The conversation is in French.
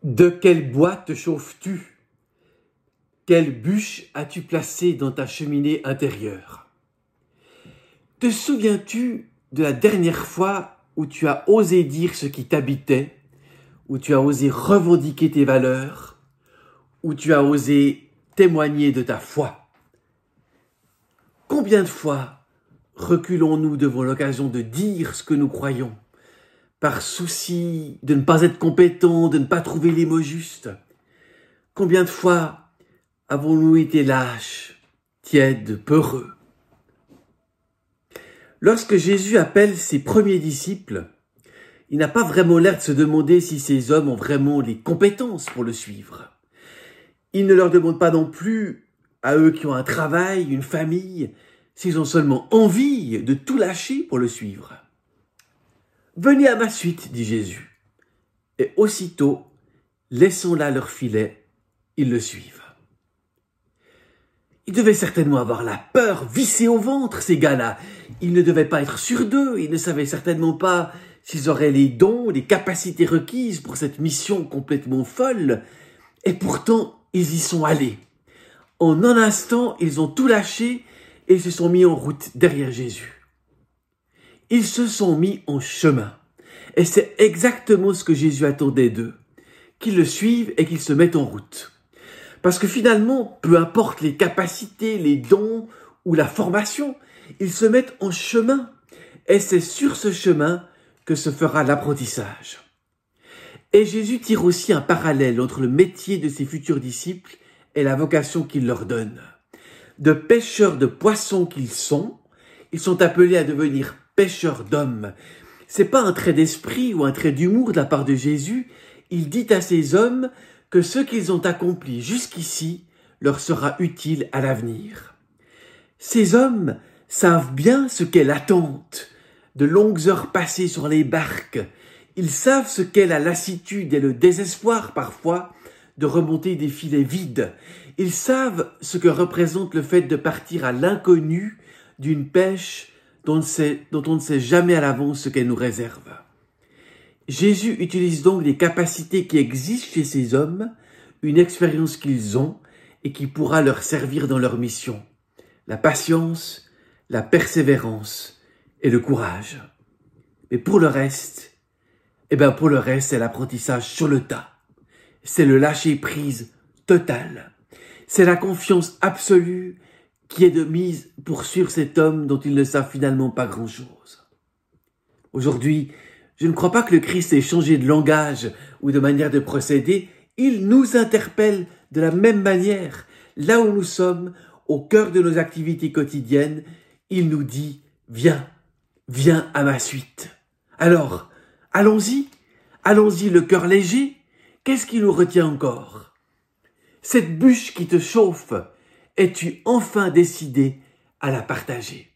De quel bois te chauffes-tu? Quelle bûche as-tu placée dans ta cheminée intérieure? Te souviens-tu de la dernière fois où tu as osé dire ce qui t'habitait, où tu as osé revendiquer tes valeurs, où tu as osé témoigner de ta foi? Combien de fois reculons-nous devant l'occasion de dire ce que nous croyons, par souci de ne pas être compétents, de ne pas trouver les mots justes? Combien de fois avons-nous été lâches, tièdes, peureux? Lorsque Jésus appelle ses premiers disciples, il n'a pas vraiment l'air de se demander si ces hommes ont vraiment les compétences pour le suivre. Il ne leur demande pas non plus, à eux qui ont un travail, une famille, s'ils ont seulement envie de tout lâcher pour le suivre. « Venez à ma suite, dit Jésus. » Et aussitôt, laissant là leur filet, ils le suivent. Ils devaient certainement avoir la peur vissée au ventre, ces gars-là. Ils ne devaient pas être sûrs d'eux, ils ne savaient certainement pas s'ils auraient les dons, les capacités requises pour cette mission complètement folle. Et pourtant, ils y sont allés. En un instant, ils ont tout lâché et se sont mis en route derrière Jésus. Ils se sont mis en chemin. Et c'est exactement ce que Jésus attendait d'eux, qu'ils le suivent et qu'ils se mettent en route. Parce que finalement, peu importe les capacités, les dons ou la formation, ils se mettent en chemin. Et c'est sur ce chemin que se fera l'apprentissage. Et Jésus tire aussi un parallèle entre le métier de ses futurs disciples et la vocation qu'il leur donne. De pêcheurs de poissons qu'ils sont appelés à devenir pêcheurs d'hommes. C'est pas un trait d'esprit ou un trait d'humour de la part de Jésus. Il dit à ces hommes que ce qu'ils ont accompli jusqu'ici leur sera utile à l'avenir. Ces hommes savent bien ce qu'est l'attente, de longues heures passées sur les barques. Ils savent ce qu'est la lassitude et le désespoir parfois de remonter des filets vides. Ils savent ce que représente le fait de partir à l'inconnu d'une pêche dont on ne sait jamais à l'avance ce qu'elle nous réserve. Jésus utilise donc les capacités qui existent chez ces hommes, une expérience qu'ils ont et qui pourra leur servir dans leur mission. La patience, la persévérance et le courage. Mais pour le reste, c'est l'apprentissage sur le tas. C'est le lâcher-prise total. C'est la confiance absolue qui est de mise pour suivre cet homme dont ils ne savent finalement pas grand-chose. Aujourd'hui, je ne crois pas que le Christ ait changé de langage ou de manière de procéder. Il nous interpelle de la même manière. Là où nous sommes, au cœur de nos activités quotidiennes, il nous dit « Viens, viens à ma suite ». Alors, allons-y le cœur léger. Qu'est-ce qui nous retient encore? Cette bûche qui te chauffe, es-tu enfin décidé à la partager?